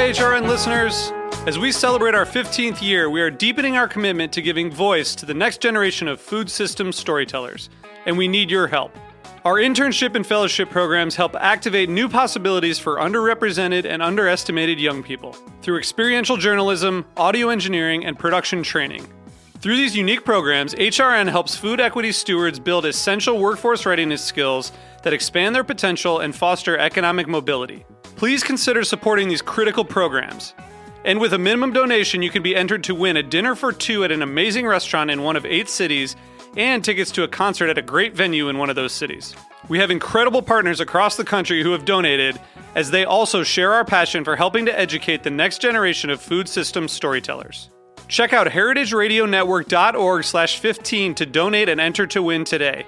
HRN listeners. As we celebrate our 15th year, we are deepening our commitment to giving voice to the next generation of food systems storytellers, and we need your help. Our internship and fellowship programs help activate new possibilities for underrepresented and underestimated young people through experiential journalism, audio engineering, and production training. Through these unique programs, HRN helps food equity stewards build essential workforce readiness skills that expand their potential and foster economic mobility. Please consider supporting these critical programs. And with a minimum donation, you can be entered to win a dinner for two at an amazing restaurant in one of 8 cities and tickets to a concert at a great venue in one of those cities. We have incredible partners across the country who have donated, as they also share our passion for helping to educate the next generation of food systems storytellers. Check out heritageradionetwork.org/15 to donate and enter to win today.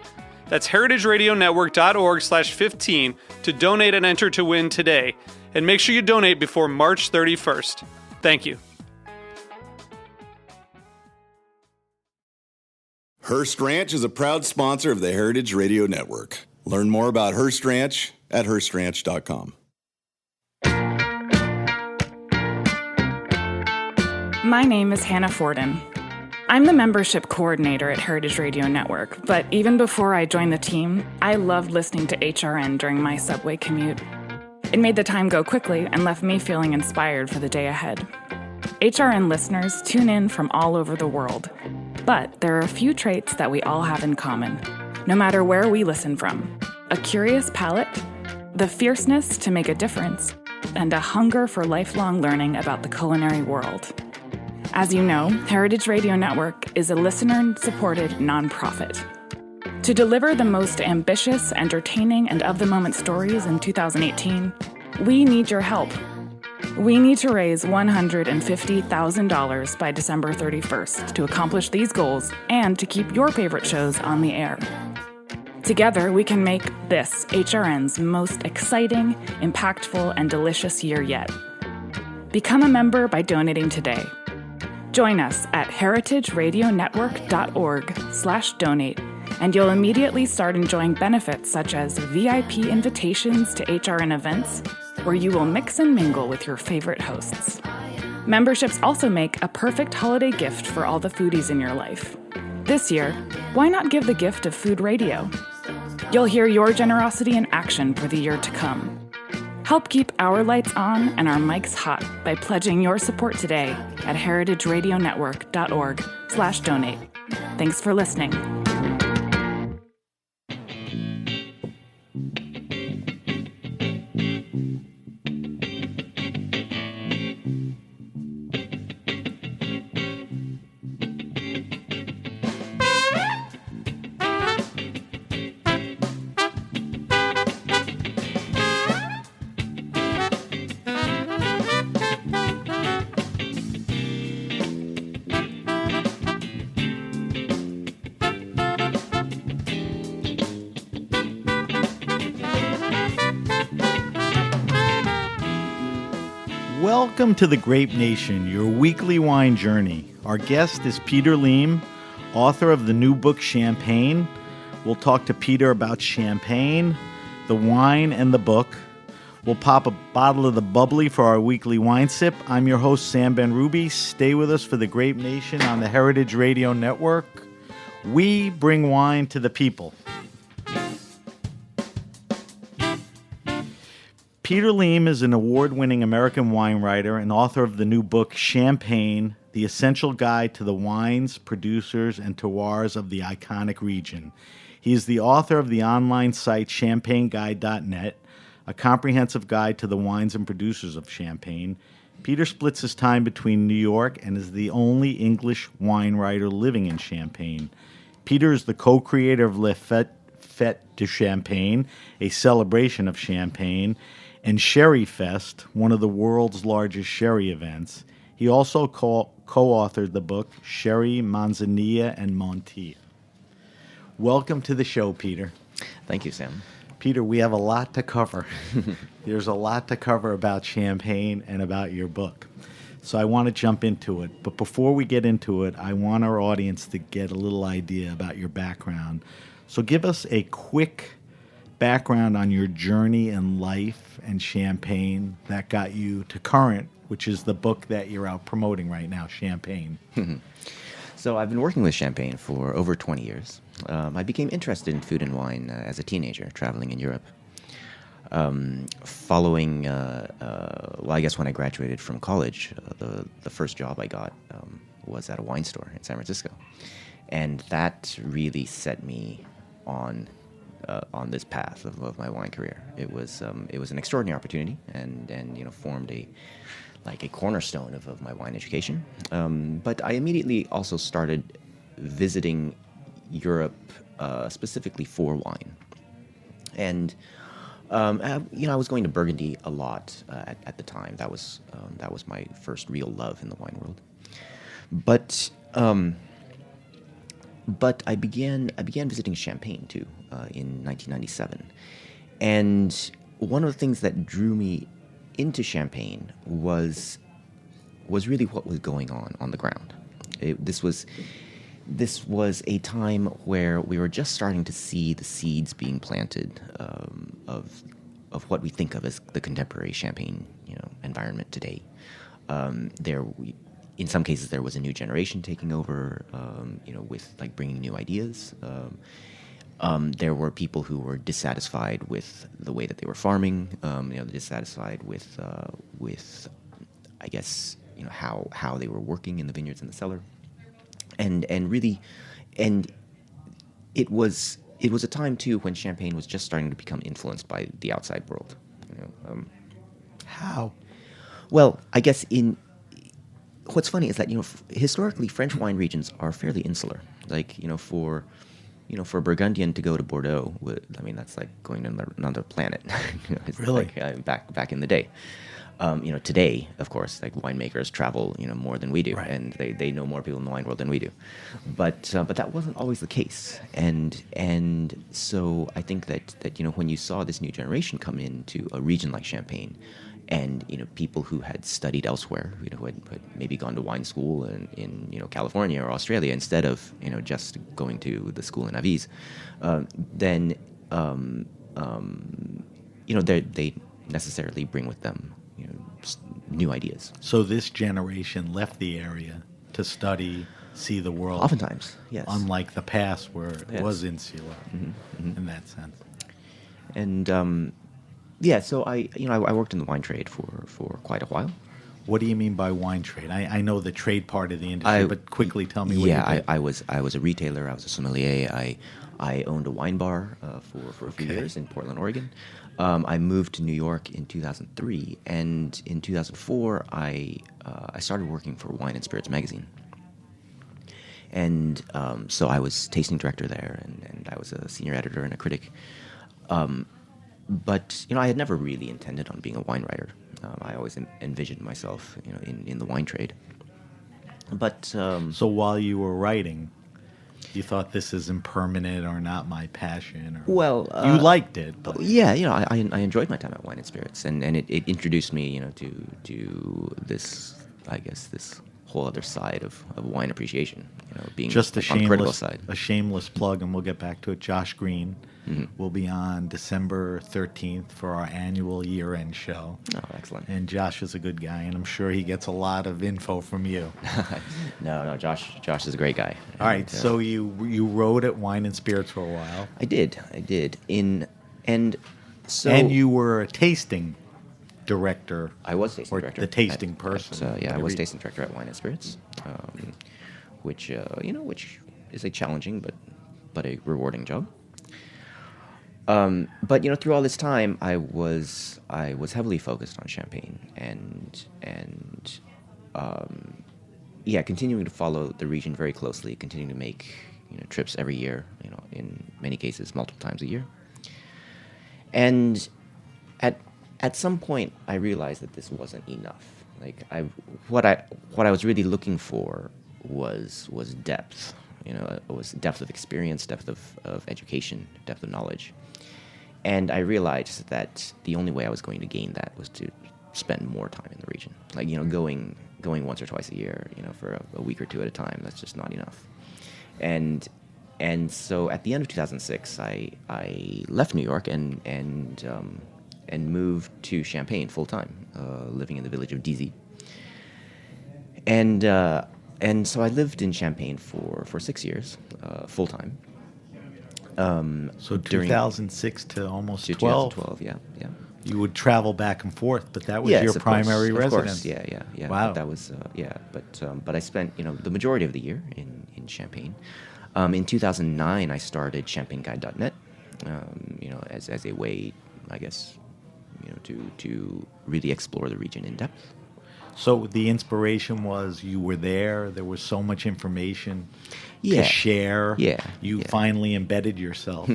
That's heritageradionetwork.org/15 to donate and enter to win today. And make sure you donate before March 31st. Thank you. Hearst Ranch is a proud sponsor of the Heritage Radio Network. Learn more about Hearst Ranch at HearstRanch.com. My name is Hannah Forden. I'm the membership coordinator at Heritage Radio Network, but even before I joined the team, I loved listening to HRN during my subway commute. It made the time go quickly and left me feeling inspired for the day ahead. HRN listeners tune in from all over the world, but there are a few traits that we all have in common, no matter where we listen from. A curious palate, the fierceness to make a difference, and a hunger for lifelong learning about the culinary world. As you know, Heritage Radio Network is a listener-supported nonprofit. To deliver the most ambitious, entertaining, and of-the-moment stories in 2018, we need your help. We need to raise $150,000 by December 31st to accomplish these goals and to keep your favorite shows on the air. Together, we can make this HRN's most exciting, impactful, and delicious year yet. Become a member by donating today. Join us at heritageradionetwork.org/donate, and you'll immediately start enjoying benefits such as VIP invitations to HRN events, where you will mix and mingle with your favorite hosts. Memberships also make a perfect holiday gift for all the foodies in your life. This year, why not give the gift of food radio? You'll hear your generosity in action for the year to come. Help keep our lights on and our mics hot by pledging your support today at heritageradionetwork.org/donate. Thanks for listening. Welcome to the Grape Nation, your weekly wine journey. Our guest is Peter Liem, author of the new book Champagne. We'll talk to Peter about champagne, the wine, and the book. We'll pop a bottle of the bubbly for our weekly wine sip. I'm your host, Sam Ben-Ruby. Stay with us for the Grape Nation on the Heritage Radio Network. We bring wine to the people. Peter Liem is an award-winning American wine writer and author of the new book Champagne, The Essential Guide to the Wines, Producers, and Terroirs of the Iconic Region. He is the author of the online site champagneguide.net, a comprehensive guide to the wines and producers of Champagne. Peter splits his time between New York and is the only English wine writer living in Champagne. Peter is the co-creator of Fete de Champagne, a celebration of Champagne, and Sherryfest, one of the world's largest sherry events. He also co-authored the book Sherry, Manzanilla, and Montilla. Welcome to the show, Peter. Thank you, Sam. Peter, we have a lot to cover. There's a lot to cover about Champagne and about your book. So I want to jump into it. But before we get into it, I want our audience to get a little idea about your background. So give us a quick background on your journey in life and Champagne that got you to current which is the book that you're out promoting right now, Champagne. So I've been working with Champagne for over 20 years. I became interested in food and wine as a teenager, traveling in Europe. Following, well, I guess when I graduated from college, the first job I got was at a wine store in San Francisco, and that really set me on this path of my wine career. It was an extraordinary opportunity, and formed a cornerstone of my wine education. But I immediately also started visiting Europe specifically for wine, and I was going to Burgundy a lot at the time. That was my first real love in the wine world. But I began visiting Champagne too in 1997, and one of the things that drew me into Champagne was really what was going on the ground. This was a time where we were just starting to see the seeds being planted of what we think of as the contemporary Champagne environment today. In some cases, there was a new generation taking over, with bringing new ideas. There were people who were dissatisfied with the way that they were farming, dissatisfied with I guess, how they were working in the vineyards and the cellar, and it was a time too when Champagne was just starting to become influenced by the outside world. How? Well, I guess what's funny is that historically French wine regions are fairly insular. For a Burgundian to go to Bordeaux, that's like going to another planet. Really? Back in the day. Today, of course, winemakers travel, more than we do, right. And they know more people in the wine world than we do. But that wasn't always the case, and so I think that when you saw this new generation come into a region like Champagne, and people who had studied elsewhere, who had maybe gone to wine school in California or Australia instead of just going to the school in Avis, then they necessarily bring with them new ideas. So this generation left the area to study, see the world. Oftentimes, yes. Unlike the past where it Yes. was insular Mm-hmm. in that sense. And so I worked in the wine trade for quite a while. What do you mean by wine trade? I know the trade part of the industry, but quickly tell me what you did. I was a retailer. I was a sommelier. I owned a wine bar for a few years in Portland, Oregon. I moved to New York in 2003, and in 2004 I started working for Wine and Spirits magazine. And so I was tasting director there, and I was a senior editor and a critic. But I had never really intended on being a wine writer. I always envisioned myself, in the wine trade. But So while you were writing, you thought this is impermanent or not my passion? Or well, you liked it, but yeah, I enjoyed my time at Wine and Spirits, and it introduced me, to this, I guess, this whole other side of wine appreciation, being just on the critical side. a shameless plug, and we'll get back to it. Josh Green will be on December 13th for our annual year-end show. Oh, excellent. And Josh is a good guy, and I'm sure he gets a lot of info from you. No, Josh is a great guy. All right, so you wrote at Wine and Spirits for a while. I did. And you were a tasting director. I was tasting or director. the tasting person. I was tasting director at Wine and Spirits, which is a challenging but a rewarding job. But through all this time, I was heavily focused on Champagne and continuing to follow the region very closely, continuing to make trips every year, in many cases multiple times a year. And at some point, I realized that this wasn't enough. What I was really looking for was depth. It was depth of experience, depth of education, depth of knowledge. And I realized that the only way I was going to gain that was to spend more time in the region. Going once or twice a year, for a week or two at a time, that's just not enough. And so at the end of 2006, I left New York and moved to Champagne full time, living in the village of Dizy. And so I lived in Champaign for 6 years, full time. So During- 2006 to almost to 12. 2012, yeah. You would travel back and forth, but that was Yes, your of primary course, residence. Of course, yeah. Wow. But that was but I spent the majority of the year in Champaign. In 2009, I started ChampaignGuide.net. As a way, I guess, to really explore the region in depth. So the inspiration was you were there. There was so much information Yeah. to share. Yeah, You yeah. finally embedded yourself.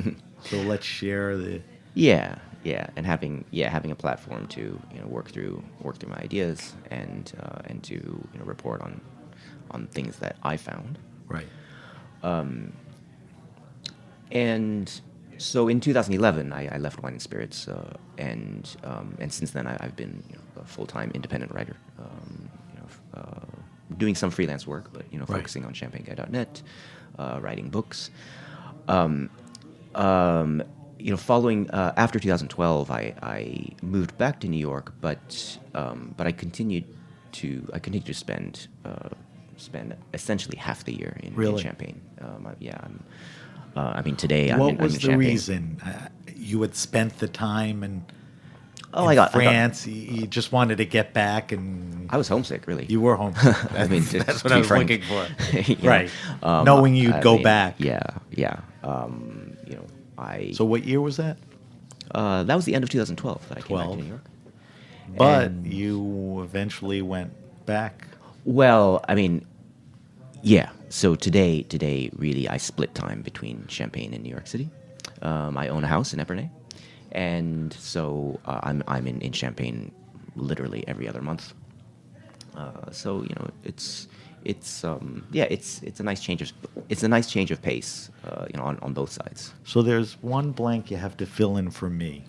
So let's share the. Yeah, and having a platform to work through my ideas and to report on things that I found. Right. And so in 2011, I left Wine and Spirits, and since then I've been a full-time independent writer, doing some freelance work, but focusing on ChampaignGuide.net, writing books. Following after 2012, I moved back to New York, but I continued to spend essentially half the year in Really? Champaign. Today I'm What in was the Champaign. reason? You had spent the time in France. You just wanted to get back, and I was homesick, really. you were home. I mean, to That's what be I was frank. looking for. You know, Right. Knowing you'd go back. Yeah. So what year was that? That was the end of 2012 that I came back to 12. New York. But And- you eventually went back. Well, yeah. So today, really, I split time between Champaign and New York City. I own a house in Epernay, and so I'm in Champaign literally every other month. So it's a nice change of pace, on both sides. So there's one blank you have to fill in for me.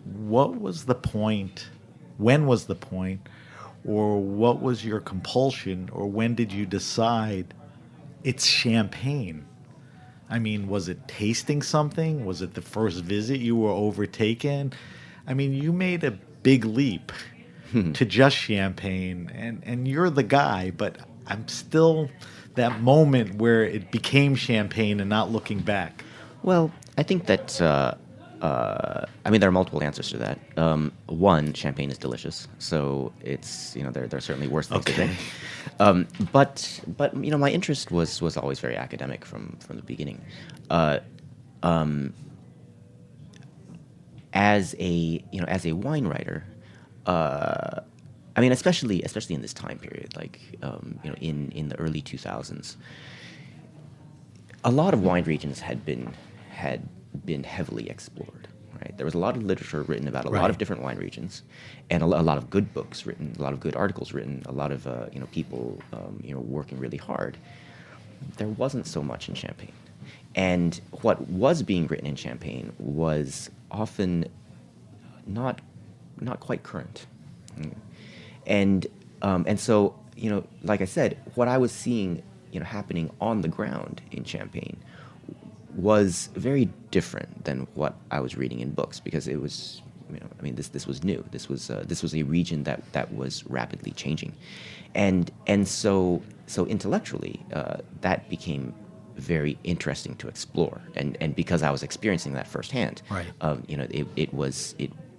What was the point? When was the point? Or what was your compulsion? Or when did you decide it's champagne? I mean, was it tasting something? Was it the first visit you were overtaken? I mean, you made a big leap to just champagne, and you're the guy, but I'm still that moment where it became champagne and not looking back. Well, I think that there are multiple answers to that. One, champagne is delicious, so it's there are certainly worse things to drink. But my interest was always very academic from the beginning. As a wine writer, especially in this time period, in the early 2000s, a lot of wine regions had been heavily explored. Right, there was a lot of literature written about a lot of different wine regions, and a lot of good books written, a lot of good articles written, a lot of people working really hard. There wasn't so much in Champagne, and what was being written in Champagne was often not quite current. And so like I said, what I was seeing happening on the ground in Champagne was very different than what I was reading in books, because it was this was new. This was a region that was rapidly changing, and so intellectually that became very interesting to explore, and because I was experiencing that firsthand, Right.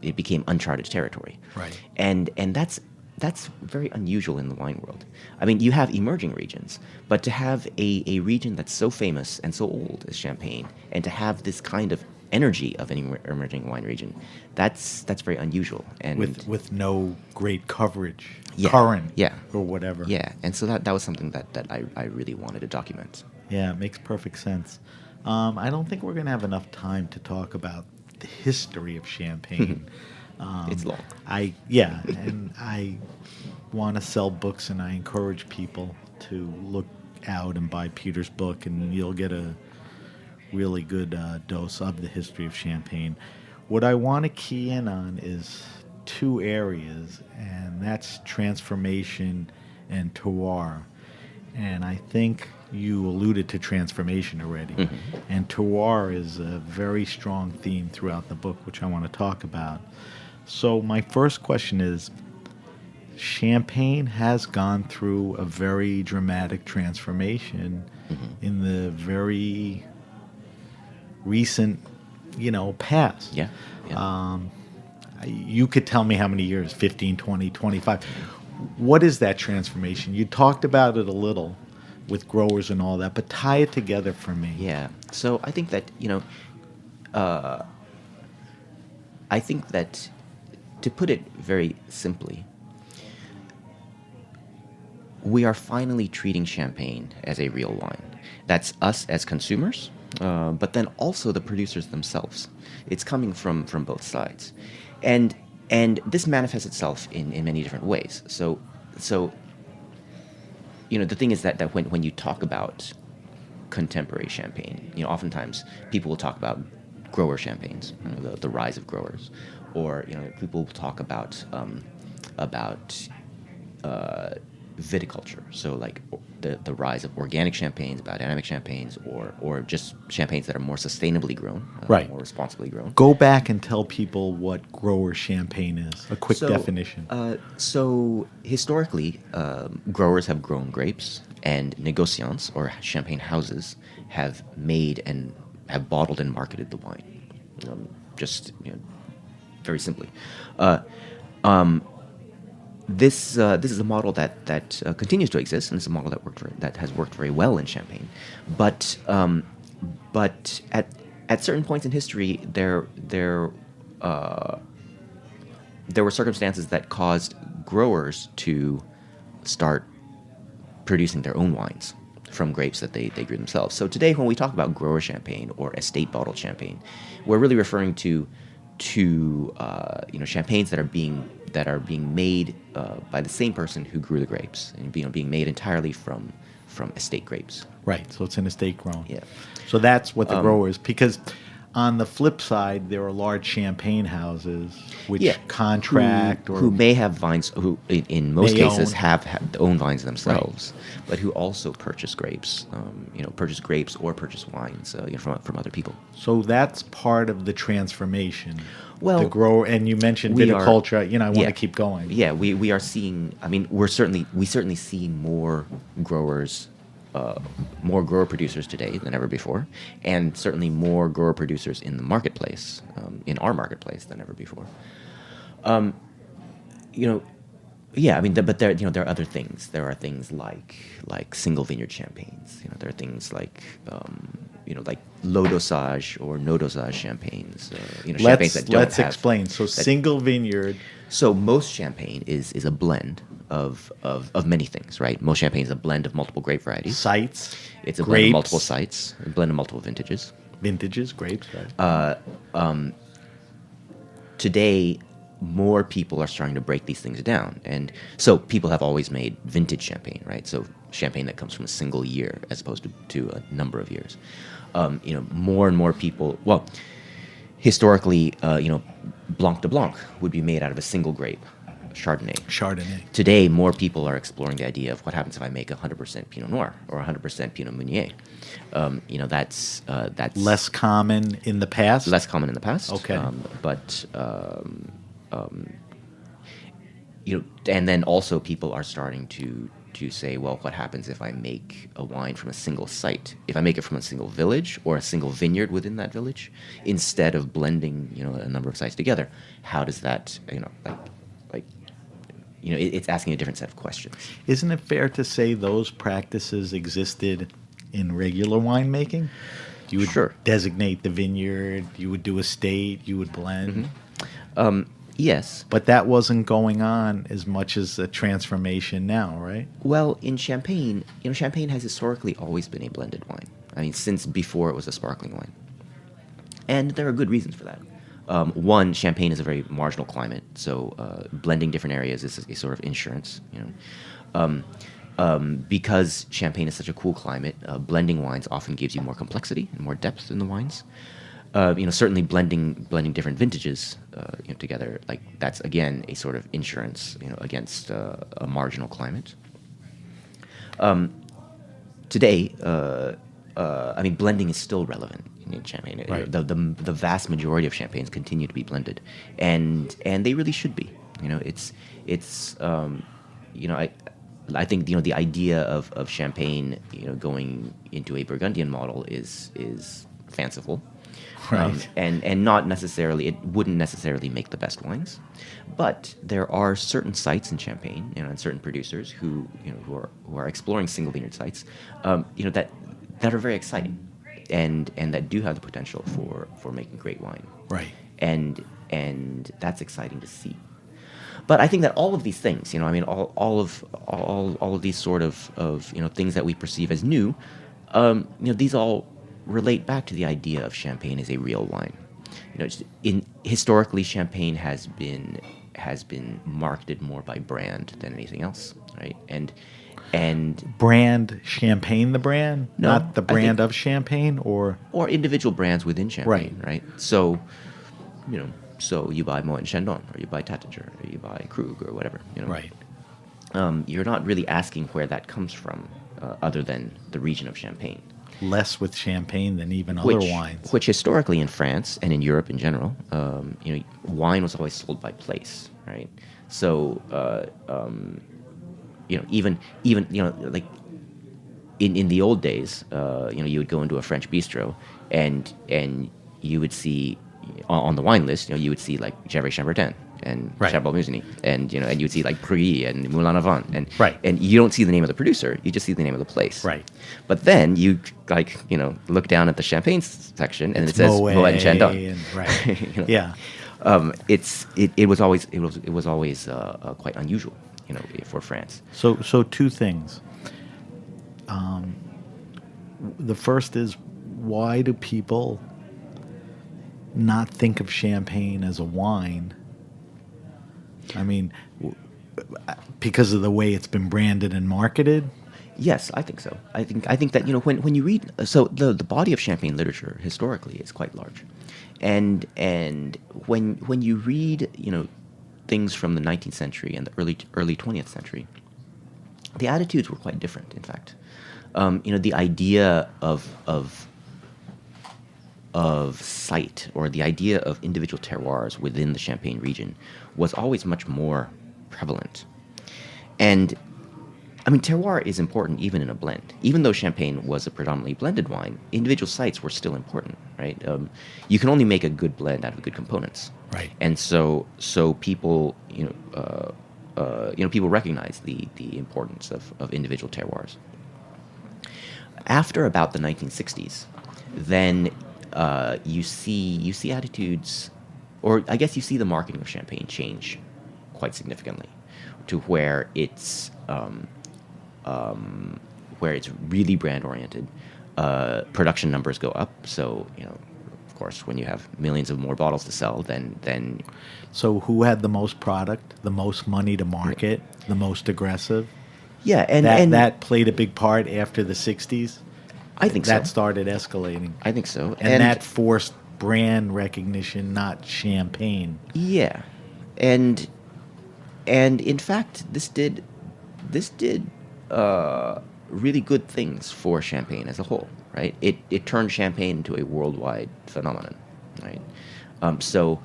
It became uncharted territory, Right. and that's very unusual in the wine world. You have emerging regions, but to have a region that's so famous and so old as Champagne, and to have this kind of energy of an emerging wine region, that's very unusual. And With no great coverage, Yeah, current, yeah. or whatever. yeah, and so that was something that I really wanted to document. Yeah, it makes perfect sense. I don't think we're going to have enough time to talk about the history of Champagne. It's long. And I want to sell books, and I encourage people to look out and buy Peter's book, and you'll get a really good dose of the history of Champagne. What I want to key in on is two areas, and that's transformation and terroir. And I think you alluded to transformation already. Mm-hmm. And terroir is a very strong theme throughout the book, which I want to talk about. So my first question is, Champagne has gone through a very dramatic transformation in the very recent, past. Yeah. Yeah. You could tell me how many years, 15, 20, 25. What is that transformation? You talked about it a little with growers and all that, but tie it together for me. Yeah. So I think that, to put it very simply, we are finally treating champagne as a real wine. That's us as consumers, but then also the producers themselves. It's coming from both sides. And this manifests itself in many different ways. So the thing is that when you talk about contemporary champagne, oftentimes people will talk about grower champagnes, the rise of growers, or people will talk about viticulture, so like the rise of organic champagnes, biodynamic champagnes, or just champagnes that are more sustainably grown, Right. more responsibly grown. Go back and tell people what grower champagne is. A quick definition. So historically, growers have grown grapes, and négociants, or champagne houses, have made and have bottled and marketed the wine. Very simply. This is a model that continues to exist, and it's a model that has worked very well in Champagne. But at certain points in history, there were circumstances that caused growers to start producing their own wines from grapes that they grew themselves. So today, when we talk about grower champagne or estate bottled champagne, we're really referring to champagnes that are being made by the same person who grew the grapes, and being made entirely from estate grapes. Right, so it's an estate grown. Yeah. So that's what the grower is. Because on the flip side, there are large champagne houses which contract who may have vines, who in most May cases own. have own vines themselves, but who also purchase grapes, or purchase wines from other people. So that's part of the transformation. Well, the grower, and you mentioned we are- viticulture. I want yeah. to keep going. Yeah, we are seeing. I mean, we certainly see more growers, more grower producers today than ever before, and certainly more grower producers in the marketplace, in our marketplace, than ever before. Yeah, I mean, but there are other things. There are things like single vineyard champagnes. There are things like like low dosage or no dosage champagnes. Champagnes that don't Let's have, explain. So single vineyard. So most champagne is a blend of many things, right? Most champagne is a blend of multiple grape varieties. Sites. It's a grapes, blend of multiple sites, a blend of multiple vintages. vintages, grapes. Right? Today, more people are starting to break these things down, and so people have always made vintage champagne, right? So champagne that comes from a single year as opposed to a number of years. More and more people. Well, historically, Blanc de Blanc would be made out of a single grape, Chardonnay. Today, more people are exploring the idea of what happens if I make 100% Pinot Noir or 100% Pinot Meunier. That's Less common in the past. less common in the past. Okay. And then also people are starting to say, well, what happens if I make a wine from a single site? If I make it from a single village or a single vineyard within that village, instead of blending, a number of sites together, how does that, it's asking a different set of questions. Isn't it fair to say those practices existed in regular winemaking? You would Sure. designate the vineyard, you would do estate, you would blend. Yes. But that wasn't going on as much as a transformation now, right? Well, in Champagne, Champagne has historically always been a blended wine. I mean, since before it was a sparkling wine. And there are good reasons for that. One, Champagne is a very marginal climate, so blending different areas is a sort of insurance. Because Champagne is such a cool climate, blending wines often gives you more complexity and more depth in the wines. Certainly blending different vintages together, like that's again a sort of insurance, against a marginal climate. Today, blending is still relevant in Champagne. Right. The vast majority of champagnes continue to be blended, and they really should be. You know, I think the idea of champagne going into a Burgundian model is fanciful, Right. and not necessarily, it wouldn't necessarily make the best wines, but there are certain sites in Champagne, and certain producers who are exploring single vineyard sites, that are very exciting, and that do have the potential for making great wine, Right. and that's exciting to see. But I think that all of these things, all of these sort of things that we perceive as new, these all relate back to the idea of champagne as a real wine. Historically, champagne has been marketed more by brand than anything else, right? And Brand Champagne, the brand, No, not the I brand think- of champagne, or individual brands within champagne, Right. right? So, so you buy Moet Chandon, or you buy Taittinger, or you buy Krug, or whatever, right. You're not really asking where that comes from, other than the region of Champagne. Less with champagne than even other which, wines. Which historically in France and in Europe in general, wine was always sold by place, right? So, even like in the old days, you would go into a French bistro and you would see on the wine list, you would see like Gervais Chambertin and Right. Chabot Musigny, and and you would see like Preuilly and Moulin Avant, and Right. and you don't see the name of the producer, you just see the name of the place, Right. But then you look down at the champagne section and it says Moet Moet and Chandon. and- right. You know? Yeah. It was always quite unusual, for France. So two things. The first is, why do people not think of champagne as a wine? I mean, because of the way it's been branded and marketed. Yes, I think so. I think that when you read, so the body of champagne literature historically is quite large, and when you read things from the 19th century and the early 20th century, the attitudes were quite different. In fact, the idea of site, or the idea of individual terroirs within the Champagne region, was always much more prevalent. And terroir is important even in a blend. Even though Champagne was a predominantly blended wine, individual sites were still important, right? You can only make a good blend out of good components, Right. And so people, people recognize the importance of individual terroirs. After about the 1960s, then you see attitudes, or I guess you see the marketing of champagne change quite significantly, to where it's really brand oriented. Production numbers go up, so of course, when you have millions of more bottles to sell, then So who had the most product, the most money to market, the most aggressive? yeah, and That played a big part after the 60s. I think That so. started escalating. I think so, And that forced brand recognition, not champagne. yeah, and in fact, this did really good things for Champagne as a whole, right? It turned Champagne into a worldwide phenomenon, right? So,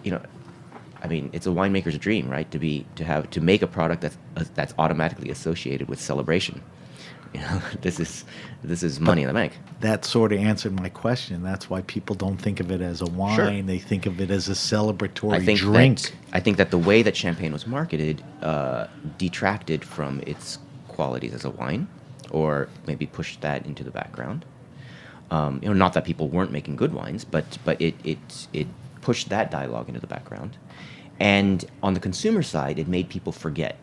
it's a winemaker's dream, right? To make a product that's automatically associated with celebration. This is money in the bank. That sort of answered my question. That's why people don't think of it as a wine. Sure. They think of it as a celebratory I think drink. I think that the way that Champagne was marketed detracted from its qualities as a wine, or maybe pushed that into the background. Not that people weren't making good wines, but it pushed that dialogue into the background. And on the consumer side, it made people forget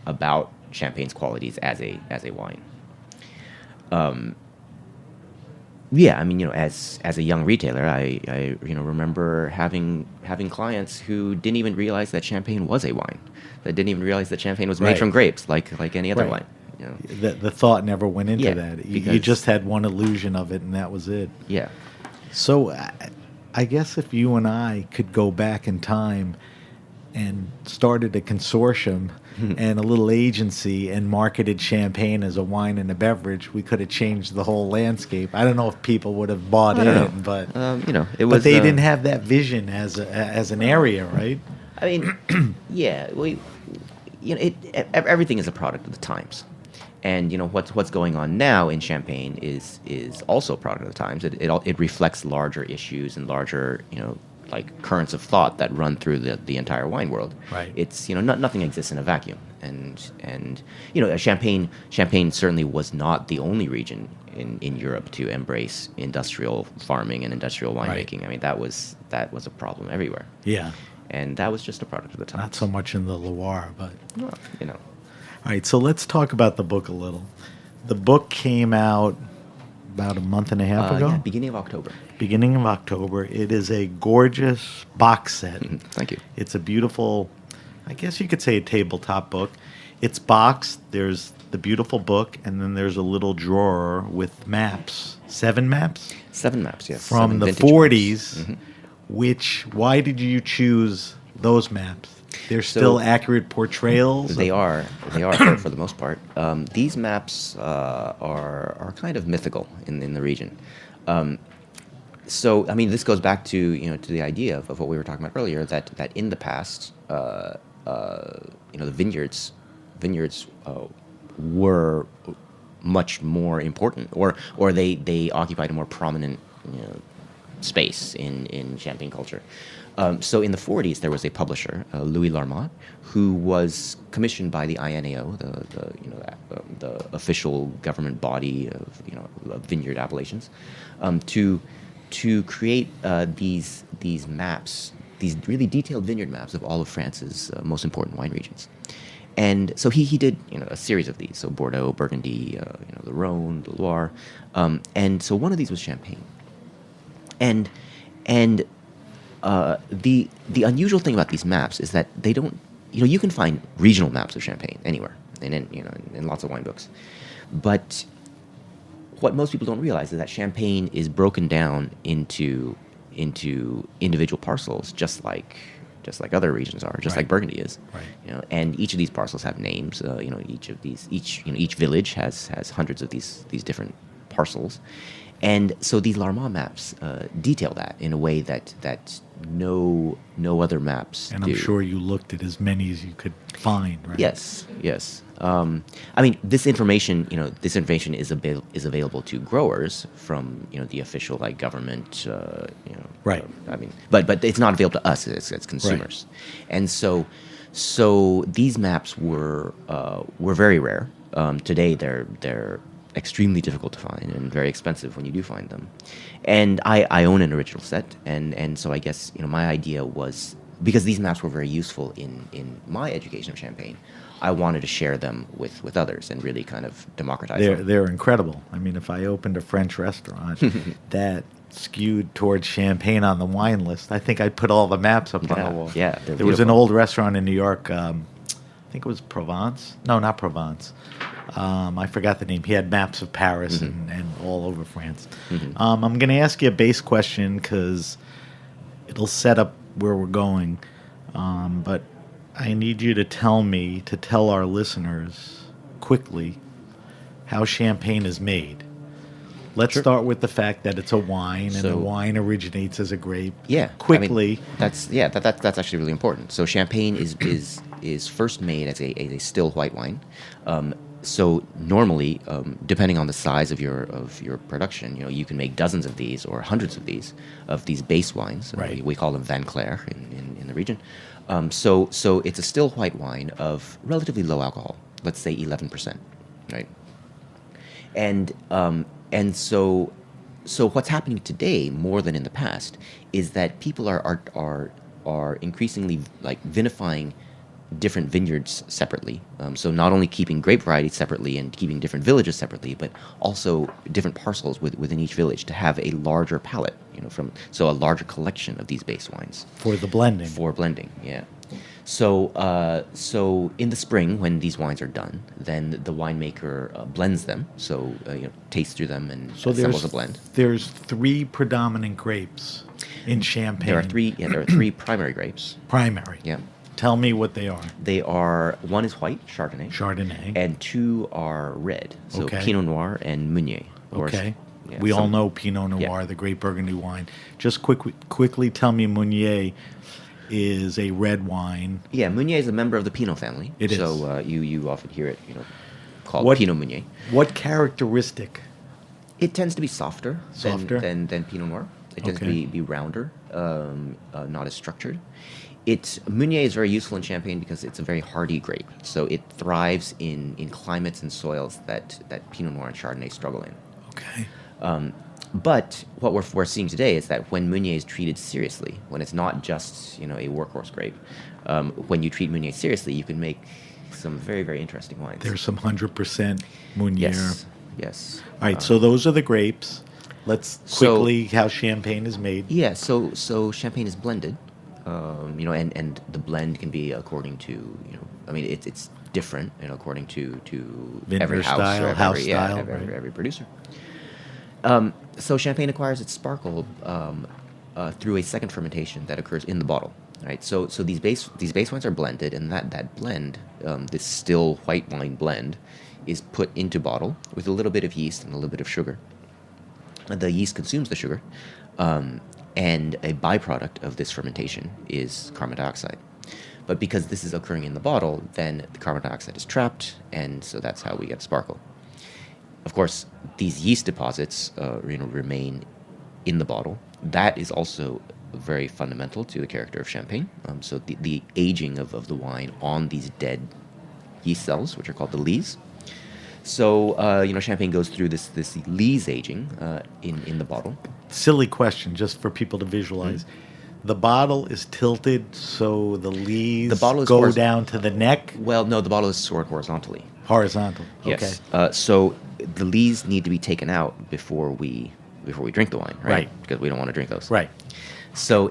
about Champagne's qualities as a wine. As a young retailer, I remember having clients who didn't even realize that Champagne was a wine, that didn't even realize that Champagne was made Right. from grapes, like any other Right. wine. The thought never went into Yeah, that. You because- just had one illusion of it, and that was it. Yeah. So I guess if you and I could go back in time and started a consortium and a little agency and marketed champagne as a wine and a beverage, we could have changed the whole landscape. I don't know if people would have bought I don't in, know. but It was. but they didn't have that vision as an area, right? I mean, yeah, everything is a product of the times, and what's going on now in Champagne is also a product of the times. It reflects larger issues and larger like currents of thought that run through the entire wine world. Right. It's nothing exists in a vacuum, and Champagne certainly was not the only region in Europe to embrace industrial farming and industrial winemaking. Right. I mean, that was a problem everywhere. Yeah. And that was just a product of the time. Not so much in the Loire, but... Well, All right, so let's talk about the book a little. The book came out about a month and a half ago? Yeah, beginning of October. Beginning of October. It is a gorgeous box set. Thank you. It's a beautiful, I guess you could say a tabletop book. It's boxed. There's the beautiful book, and then there's a little drawer with maps. 7 maps? 7 maps, yes. From 7 the vintage 40s. maps. Why did you choose those maps? They're still accurate portrayals? They are for the most part. These maps are kind of mythical in the region. So I mean, this goes back to to the idea of what we were talking about earlier, that in the past, the vineyards were much more important, or they occupied a more prominent space in Champagne culture. So in the 40s, there was a publisher, Louis Larmont, who was commissioned by the INAO, the official government body of vineyard appellations, to create these maps, these really detailed vineyard maps of all of France's most important wine regions. And so he did a series of these, so Bordeaux, Burgundy, the Rhone, the Loire, and so one of these was Champagne. And the unusual thing about these maps is that they don't, you can find regional maps of Champagne anywhere, and in lots of wine books, but what most people don't realize is that Champagne is broken down into individual parcels, just like other regions are, just like Burgundy is. Right. And each of these parcels have names. Each village has hundreds of these different parcels. And so these Larmont maps detail that in a way that no other maps And do. I'm sure you looked at as many as you could find, right? Yes. I mean, this information is available to growers from the official government. Right. I mean, but it's not available to us as consumers. Right. And so these maps were very rare. Today they're extremely difficult to find and very expensive when you do find them. And I own an original set, and so I guess my idea was, because these maps were very useful in my education of Champagne, I wanted to share them with others and really kind of democratize them. They're incredible. I mean, if I opened a French restaurant that skewed towards Champagne on the wine list, I think I'd put all the maps up on the wall. Yeah, there was an old restaurant in New York, I think it was Provence. No, not Provence. I forgot the name. He had maps of Paris and all over France. I'm going to ask you a base question because it'll set up where we're going. But I need you to tell our listeners quickly how Champagne is made. Let's start with the fact that it's a wine, and the wine originates as a grape. Yeah, quickly. I mean, that's actually really important. So Champagne is first made as a still white wine. So normally, depending on the size of your production, you can make dozens of these or hundreds of these base wines. Right. We call them Van Clair in the region. So it's a still white wine of relatively low alcohol. Let's say 11%, right? And so what's happening today more than in the past is that people are increasingly vinifying different vineyards separately. So not only keeping grape varieties separately and keeping different villages separately, but also different parcels within each village to have a larger palette, a larger collection of these base wines. For the blending. For blending, yeah. So in the spring, when these wines are done, then the winemaker blends them. So tastes through them and assembles a blend. There's 3 predominant grapes in Champagne. There are three primary grapes. Primary. Yeah. Tell me what they are. They are, one is white, Chardonnay. And 2 are red, so Pinot Noir and Meunier. Okay. We all know Pinot Noir, the great Burgundy wine. Just quickly tell me Meunier. is a red wine. Yeah, Meunier is a member of the Pinot family. It is. So you often hear it, called Pinot Meunier. What characteristic? It tends to be softer, than Pinot Noir. It tends Okay. to be rounder, not as structured. Meunier is very useful in Champagne because it's a very hardy grape. So it thrives in climates and soils that Pinot Noir and Chardonnay struggle in. Okay. But what we're seeing today is that when Meunier is treated seriously, when it's not just a workhorse grape, when you treat Meunier seriously, you can make some very, very interesting wines. There's some 100% Meunier. Yes. All right, so those are the grapes. Let's quickly how champagne is made. Yeah. So champagne is blended, and the blend can be according to it's different according to Vintner every house style, or house style, right. every producer. So champagne acquires its sparkle through a second fermentation that occurs in the bottle. Right. So these base wines are blended, and that blend, this still white wine blend, is put into bottle with a little bit of yeast and a little bit of sugar. The yeast consumes the sugar, and a byproduct of this fermentation is carbon dioxide. But because this is occurring in the bottle, then the carbon dioxide is trapped, and so that's how we get sparkle. Of course, these yeast deposits remain in the bottle. That is also very fundamental to the character of champagne. So the aging of the wine on these dead yeast cells, which are called the lees. So champagne goes through this lees aging in the bottle. Silly question, just for people to visualize. The bottle is tilted so the lees go down to the neck? Well, no, the bottle is stored horizontally. Horizontal. Yes. Okay. So the lees need to be taken out before we drink the wine, right? Right. Because we don't want to drink those. Right. So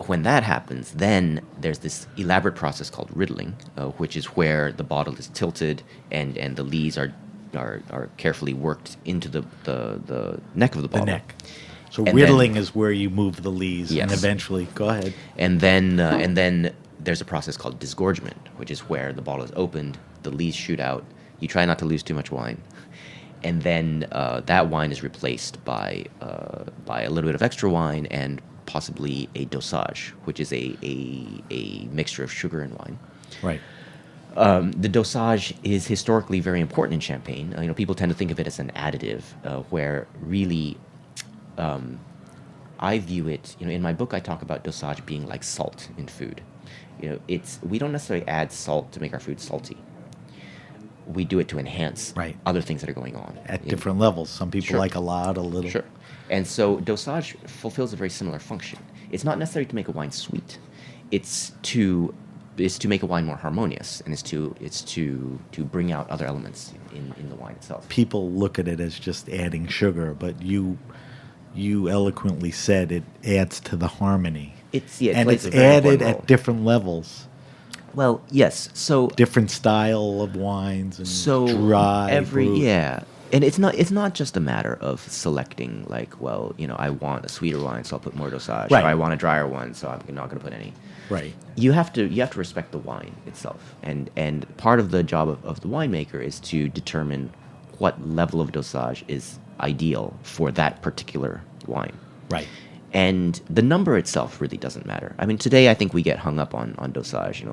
when that happens, then there's this elaborate process called riddling, which is where the bottle is tilted and the lees are carefully worked into the neck of the bottle. The neck. So And riddling is where you move the lees, and Yes. eventually, go ahead. And then there's a process called disgorgement, which is where the bottle is opened, the lees shoot out. You try not to lose too much wine, and then that wine is replaced by a little bit of extra wine and possibly a dosage, which is a mixture of sugar and wine. Right. The dosage is historically very important in champagne. People tend to think of it as an additive, where really, I view it. In my book, I talk about dosage being like salt in food. We don't necessarily add salt to make our food salty. We do it to enhance Right. other things that are going on At different levels. Some people Sure. like a lot, a little. Sure. And so dosage fulfills a very similar function. It's not necessarily to make a wine sweet. It's to make a wine more harmonious, and it's to bring out other elements in the wine itself. People look at it as just adding sugar, but you eloquently said it adds to the harmony. It and plays it's a very added important role. at different levels. Well, yes. So Different style of wines and dry. brut. and it's not just a matter of selecting I want a sweeter wine, so I'll put more dosage, Right. or I want a drier one, so I'm not going to put any. Right. You have to respect the wine itself, and part of the job of the winemaker is to determine what level of dosage is ideal for that particular wine. Right. And the number itself really doesn't matter. I mean, today I think we get hung up on dosage.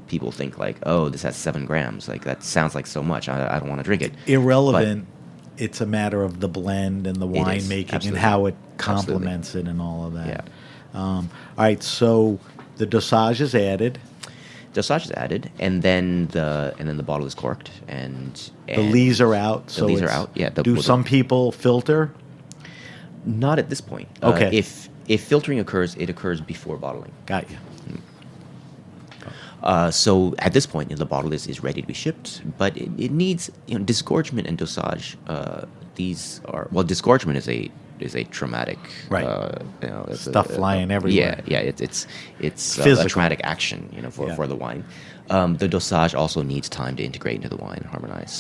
People think this has 7 grams. That sounds like so much. I don't want to drink it. Irrelevant. It's a matter of the blend and the It is, winemaking and absolutely. how it complements it and all of that. Yeah. All right. So the dosage is added. Dosage is added, and then the bottle is corked, and The lees are out. The So lees are it's- out. Yeah. Do some people filter? Not at this point. Okay. If filtering occurs, it occurs before bottling. Got you. So at this point, the bottle is ready to be shipped, but it needs disgorgement and dosage. Disgorgement is a traumatic Right. it's Stuff flying everywhere. Yeah, it's a Physical. traumatic action for the wine. The dosage also needs time to integrate into the wine and harmonize.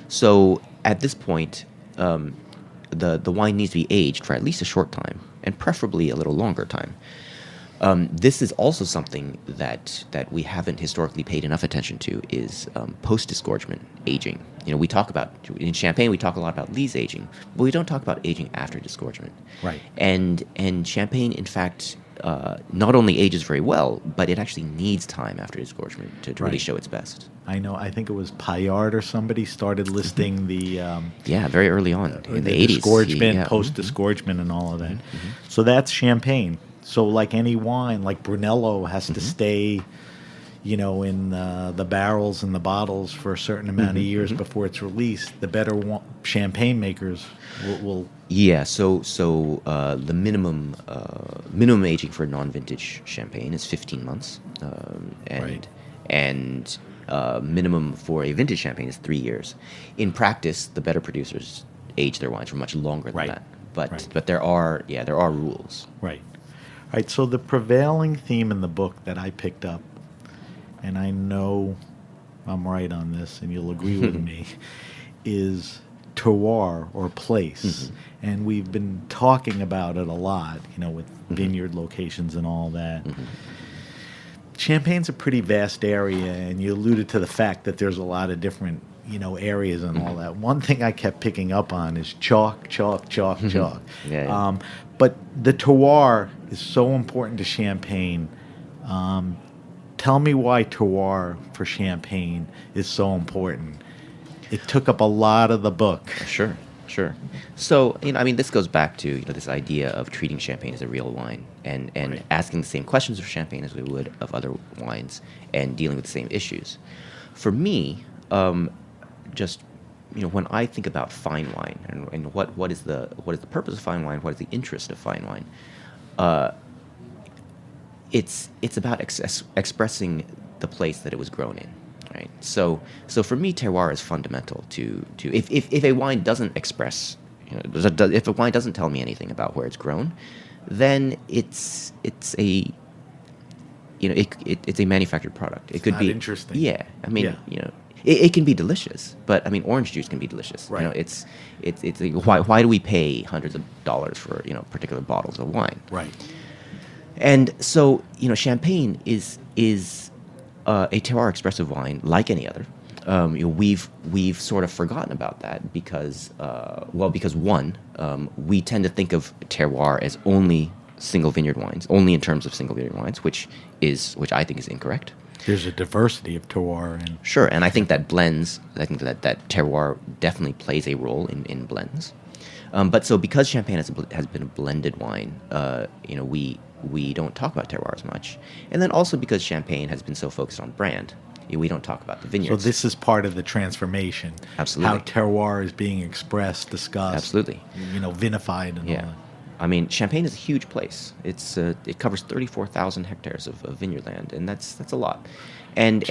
So at this point, the wine needs to be aged for at least a short time, and preferably a little longer time. This is also something that we haven't historically paid enough attention to is post-disgorgement aging. We talk about, in Champagne, we talk a lot about lees aging, but we don't talk about aging after disgorgement. Right. And Champagne, in fact, not only ages very well, but it actually needs time after disgorgement to really Right. show its best. I know. I think it was Payard or somebody started listing the Yeah, very early on in the 80s. disgorgement, Yeah. post disgorgement, and all of that. So that's champagne. So like any wine, like Brunello has to stay, in the barrels and the bottles for a certain amount of years before it's released. The better champagne makers will Yeah, so the minimum aging for non-vintage champagne is 15 months, Right. and minimum for a vintage champagne is 3 years. In practice, the better producers age their wines for much longer than Right. that. But Right. but there are rules. Right. All right. So the prevailing theme in the book that I picked up, and I know I'm right on this, and you'll agree with me, is terroir or place. And we've been talking about it a lot, with vineyard locations and all that. Champagne's a pretty vast area, and you alluded to the fact that there's a lot of different, areas and all that. One thing I kept picking up on is chalk, chalk, chalk, chalk. Yeah. But the terroir is so important to Champagne. Tell me why terroir for Champagne is so important. It took up a lot of the book. Sure. So, this goes back to, this idea of treating champagne as a real wine and Right. asking the same questions of champagne as we would of other wines and dealing with the same issues. For me, when I think about fine wine and what is the purpose of fine wine, what is the interest of fine wine, it's about expressing the place that it was grown in. Right. So for me, terroir is fundamental to if a wine doesn't express, if a wine doesn't tell me anything about where it's grown, then it's a it's a manufactured product. It could not be interesting. Yeah, Yeah. It can be delicious, but orange juice can be delicious. Right. It's like, why do we pay hundreds of dollars for particular bottles of wine? Right. And so champagne is a terroir expressive wine like any other. We've sort of forgotten about that because one, we tend to think of terroir as only single vineyard wines, only in terms of single vineyard wines, which I think is incorrect. There's a diversity of terroir, and Sure, and I think that blends. I think that terroir definitely plays a role in blends. But so because champagne has been a blended wine, we don't talk about terroir as much, and then also because champagne has been so focused on brand, we don't talk about the so vineyards. this is part of the transformation. Absolutely. How terroir is being expressed, discussed. Absolutely. Vinified and all Yeah. that. Champagne is a huge place. It covers 34,000 hectares of vineyard land, and that's a lot. And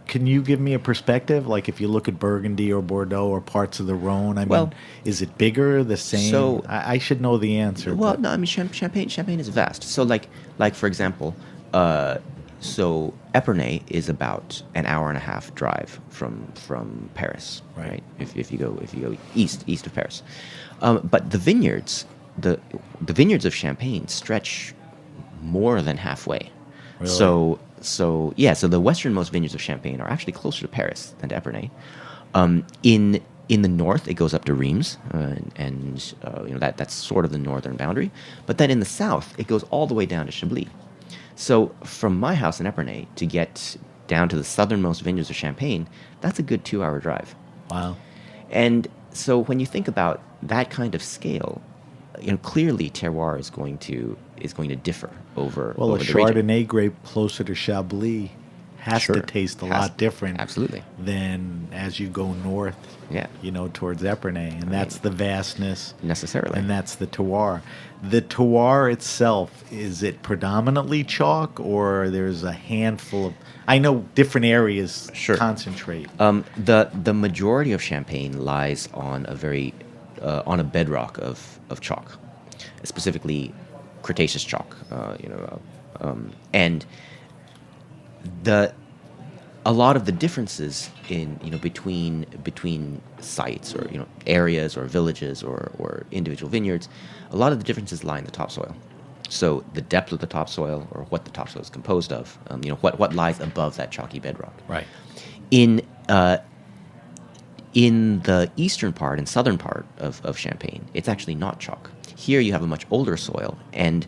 Can you give me a perspective? Like if you look at Burgundy or Bordeaux or parts of the Rhone, Well, is it bigger, the same? so- I should know the answer. well, but- no, champagne is vast. So like for example, so Epernay is about an hour and a half drive from Paris, Right. right? If you go east of Paris, but the vineyards of Champagne stretch more than halfway. Really? So the westernmost vineyards of Champagne are actually closer to Paris than to Epernay. In the north, it goes up to Reims, and that's sort of the northern boundary. But then in the south, it goes all the way down to Chablis. So from my house in Epernay to get down to the southernmost vineyards of Champagne, that's a good 2-hour drive. Wow. And so when you think about that kind of scale, clearly terroir is going to differ over Well, over a the region. Chardonnay grape closer to Chablis has Sure. to taste a Has- lot different. absolutely. Than as you go north. Yeah. Towards Epernay, and that's the vastness. Necessarily. And that's the terroir. The terroir itself, is it predominantly chalk, or there's a handful of? I know different areas Sure. concentrate. The majority of Champagne lies on a bedrock of chalk, specifically Cretaceous chalk. And a lot of the differences in between sites or areas or villages or individual vineyards, a lot of the differences lie in the topsoil. So the depth of the topsoil, or what the topsoil is composed of, what lies above that chalky bedrock. Right. In the eastern part and southern part of Champagne, it's actually not chalk. Here you have a much older soil, and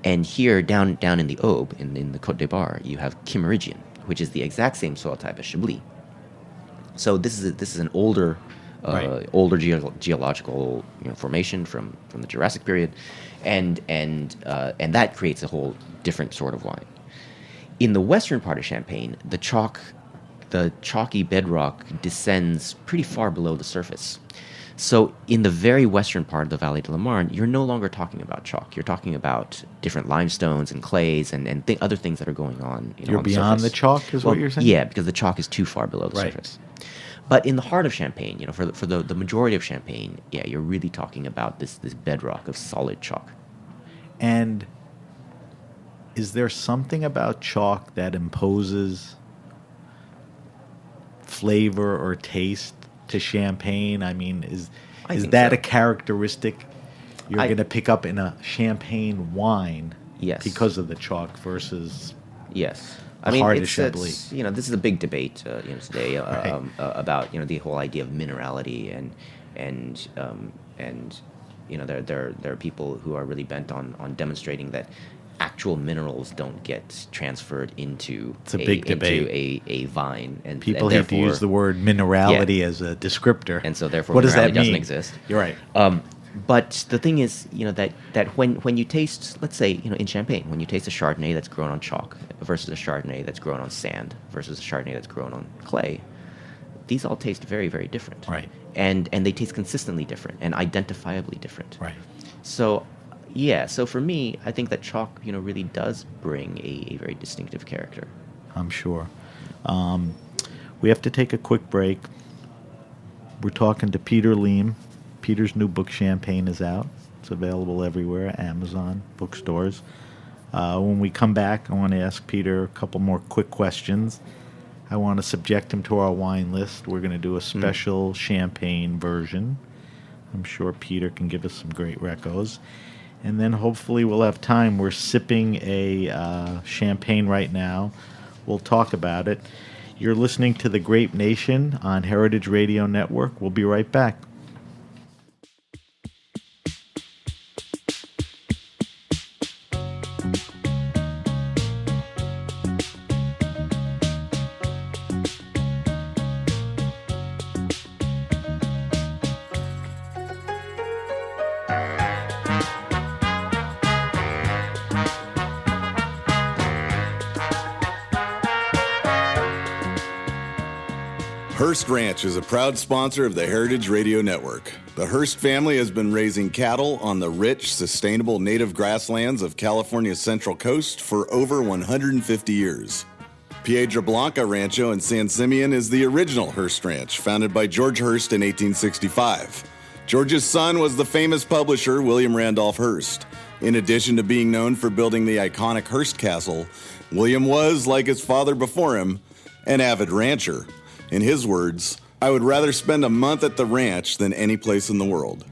And here, down in the Aube, in the Côte d'Ivoire, you have Kimmeridgian, which is the exact same soil type as Chablis. So this is an older Right. older geological formation from the Jurassic period, and that creates a whole different sort of wine. In the western part of Champagne, the chalky bedrock descends pretty far below the surface. So in the very western part of the Valley de la Marne, you're no longer talking about chalk. You're talking about different limestones and clays and other things that are going on. You're on beyond the surface. chalk, is what you're saying? Yeah, because the chalk is too far below the Right. surface. But in the heart of Champagne, for the majority of Champagne, yeah, you're really talking about this bedrock of solid chalk. And is there something about chalk that imposes flavor or taste to Champagne? I mean, is think that so. a characteristic you're going to pick up in a Champagne wine? Yes. Because of the chalk versus Yes. The I mean, heart of it's Chablis. this is a big debate today Right. about the whole idea of minerality and there are people who are really bent on demonstrating that actual minerals don't get transferred into It's a big debate. into a vine, and people and hate to use therefore- the word minerality as a descriptor. and so therefore what does that minerality doesn't mean? exist. You're right. But the thing is, that when you taste, let's say, in Champagne, when you taste a Chardonnay that's grown on chalk versus a Chardonnay that's grown on sand versus a Chardonnay that's grown on clay, these all taste very, very different. Right. And they taste consistently different and identifiably different. Right. So, yeah. So for me, I think that chalk, really does bring a very distinctive character. I'm sure. We have to take a quick break. We're talking to Peter Liem. Peter's new book, Champagne, is out. It's available everywhere, Amazon, bookstores. When we come back, I want to ask Peter a couple more quick questions. I want to subject him to our wine list. We're going to do a special Champagne version. I'm sure Peter can give us some great recos. And then hopefully we'll have time. We're sipping a Champagne right now. We'll talk about it. You're listening to The Grape Nation on Heritage Radio Network. We'll be right back. Hearst Ranch is a proud sponsor of the Heritage Radio Network. The Hearst family has been raising cattle on the rich, sustainable native grasslands of California's Central Coast for over 150 years. Piedra Blanca Rancho in San Simeon is the original Hearst Ranch, founded by George Hearst in 1865. George's son was the famous publisher William Randolph Hearst. In addition to being known for building the iconic Hearst Castle, William was, like his father before him, an avid rancher. In his words, "I would rather spend a month at the ranch than any place in the world."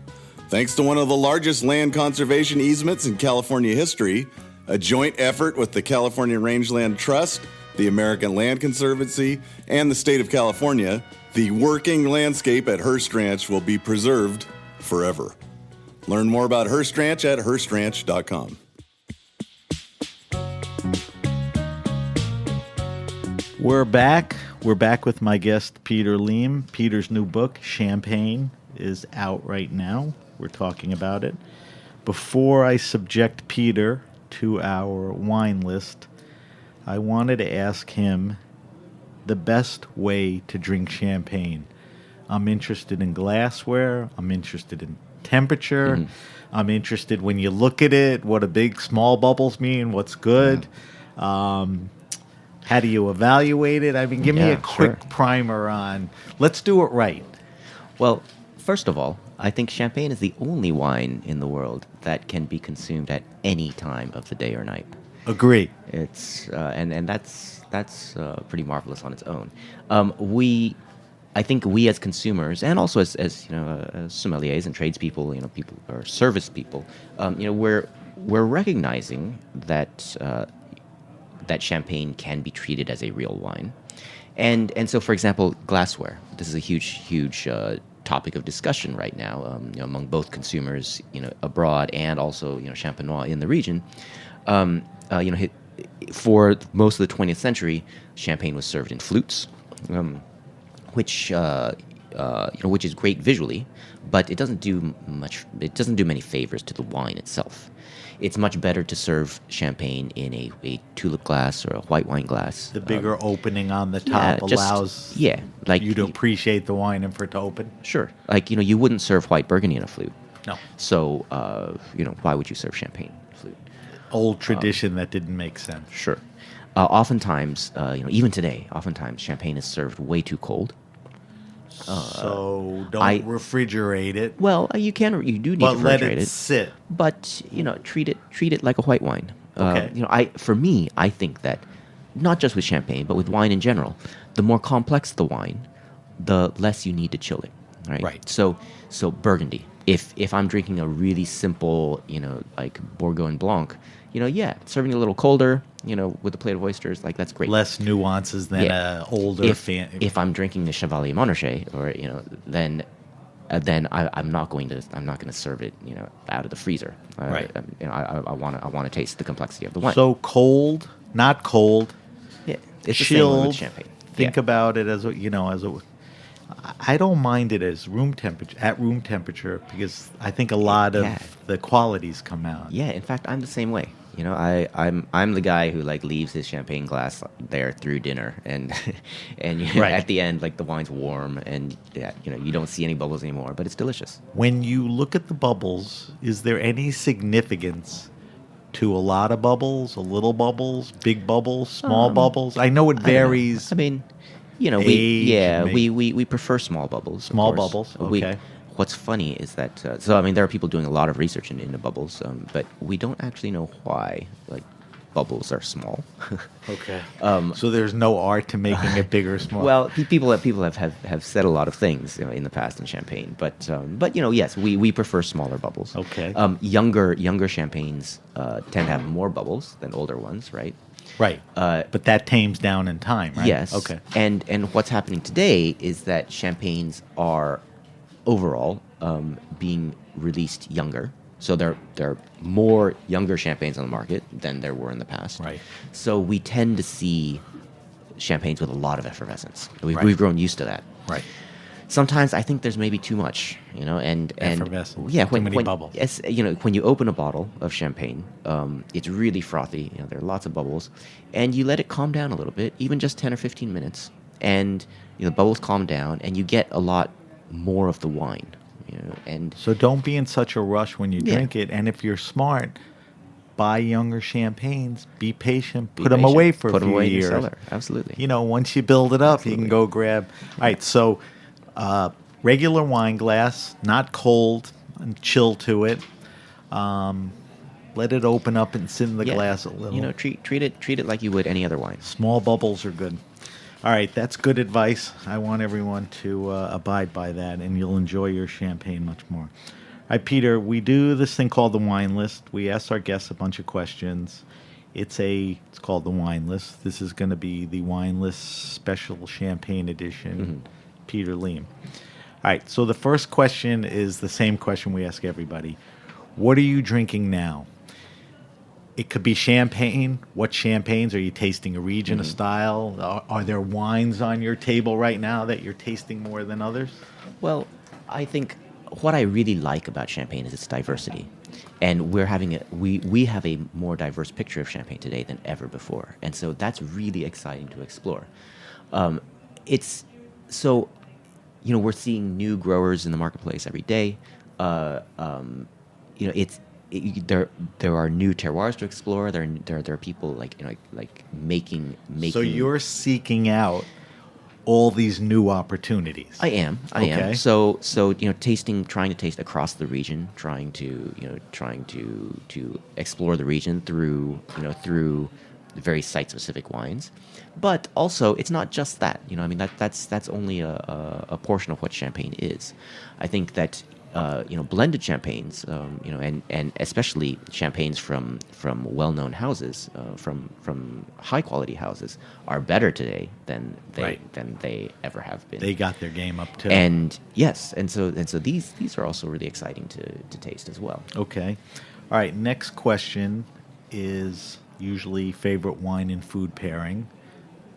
Thanks to one of the largest land conservation easements in California history, a joint effort with the California Rangeland Trust, the American Land Conservancy, and the state of California, the working landscape at Hearst Ranch will be preserved forever. Learn more about Hearst Ranch at HearstRanch.com. We're back. We're back with my guest, Peter Liem. Peter's new book, Champagne, is out right now. We're talking about it. Before I subject Peter to our wine list, I wanted to ask him the best way to drink champagne. I'm interested in glassware. I'm interested in temperature. I'm interested when you look at it, what do big, small bubbles mean, what's good. How do you evaluate it? I mean, give me a quick primer on, let's do it right. Well, first of all, I think champagne is the only wine in the world that can be consumed at any time of the day or night. Agree. It's and that's pretty marvelous on its own. I think we as consumers and also as sommeliers and tradespeople, people or service people, we're recognizing that that champagne can be treated as a real wine, and so for example, glassware. This is a huge topic of discussion right now, among both consumers, abroad and also champenois in the region. For most of the 20th century, champagne was served in flutes, which which is great visually, but it doesn't do much. It doesn't do many favors to the wine itself. It's much better to serve champagne in a tulip glass or a white wine glass. The bigger opening on the top allows you to appreciate the wine and for it to open. Sure, you wouldn't serve white Burgundy in a flute. No. So why would you serve champagne in a flute? Old tradition that didn't make sense. Sure. Oftentimes, even today, champagne is served way too cold. So don't refrigerate it. Well, you do need to refrigerate let it sit. But treat it like a white wine. Okay. I think that not just with champagne, but with wine in general, the more complex the wine, the less you need to chill it. Right. Right. So Burgundy. If I'm drinking a really simple, like Bourgogne Blanc, serving a little colder, with a plate of oysters, that's great. Less nuances than a older If I'm drinking the Chevalier Montrachet, or then I'm not going to serve it, out of the freezer. Right. I want to taste the complexity of the wine. So cold, not cold. Yeah, it's chilled. The same with champagne. Think about it as I don't mind it as at room temperature, because I think a lot of the qualities come out. Yeah, in fact, I'm the same way. I'm the guy who leaves his champagne glass there through dinner, and at the end, the wine's warm, and you don't see any bubbles anymore, but it's delicious. When you look at the bubbles, is there any significance to a lot of bubbles, a little bubbles, big bubbles, small bubbles? I know it varies. We prefer small bubbles. Small bubbles, okay. What's funny is that there are people doing a lot of research into bubbles, but we don't actually know why bubbles are small. Okay. So there's no art to making it bigger or smaller. Well, people have said a lot of things in the past in champagne, but yes, we prefer smaller bubbles. Okay. Younger champagnes tend to have more bubbles than older ones, right? Right. But that tames down in time, right? Yes. Okay. And what's happening today is that champagnes are overall being released younger. So there are more younger champagnes on the market than there were in the past. Right. So we tend to see champagnes with a lot of effervescence. We've grown used to that. Right. Sometimes I think there's maybe too much, and effervescence. Yeah, too many bubbles. When you open a bottle of champagne, it's really frothy. There are lots of bubbles, and you let it calm down a little bit, even just 10 or 15 minutes, and the bubbles calm down, and you get a lot more of the wine. And so don't be in such a rush when you drink it, and if you're smart, buy younger champagnes. Be patient. Put them away for a few years. In your cellar. Absolutely. Once you build it up, you can go grab. All right, so regular wine glass, not cold, and chill to it. Let it open up and sit in the glass a little. Treat it like you would any other wine. Small bubbles are good. All right, that's good advice. I want everyone to abide by that, and you'll enjoy your champagne much more. All right, Peter, we do this thing called the wine list. We ask our guests a bunch of questions. It's called the wine list. This is going to be the wine list special champagne edition. Mm-hmm. Peter Liem. All right, so the first question is the same question we ask everybody. What are you drinking now? It could be champagne. What champagnes? Are you tasting a region, a style? Are there wines on your table right now that you're tasting more than others? Well, I think what I really like about champagne is its diversity. And we have a more diverse picture of champagne today than ever before. And so that's really exciting to explore. We're seeing new growers in the marketplace every day. There are new terroirs to explore. There are people making. So you're seeking out all these new opportunities. I am. So trying to taste across the region, trying to explore the region through very site-specific wines. But also, it's not just that. That's only a portion of what champagne is. I think that blended champagnes, and especially champagnes from well-known houses, from high-quality houses, are better today than they ever have been. They got their game up too. And yes, and so these are also really exciting to taste as well. Okay, all right. Next question is usually favorite wine and food pairing.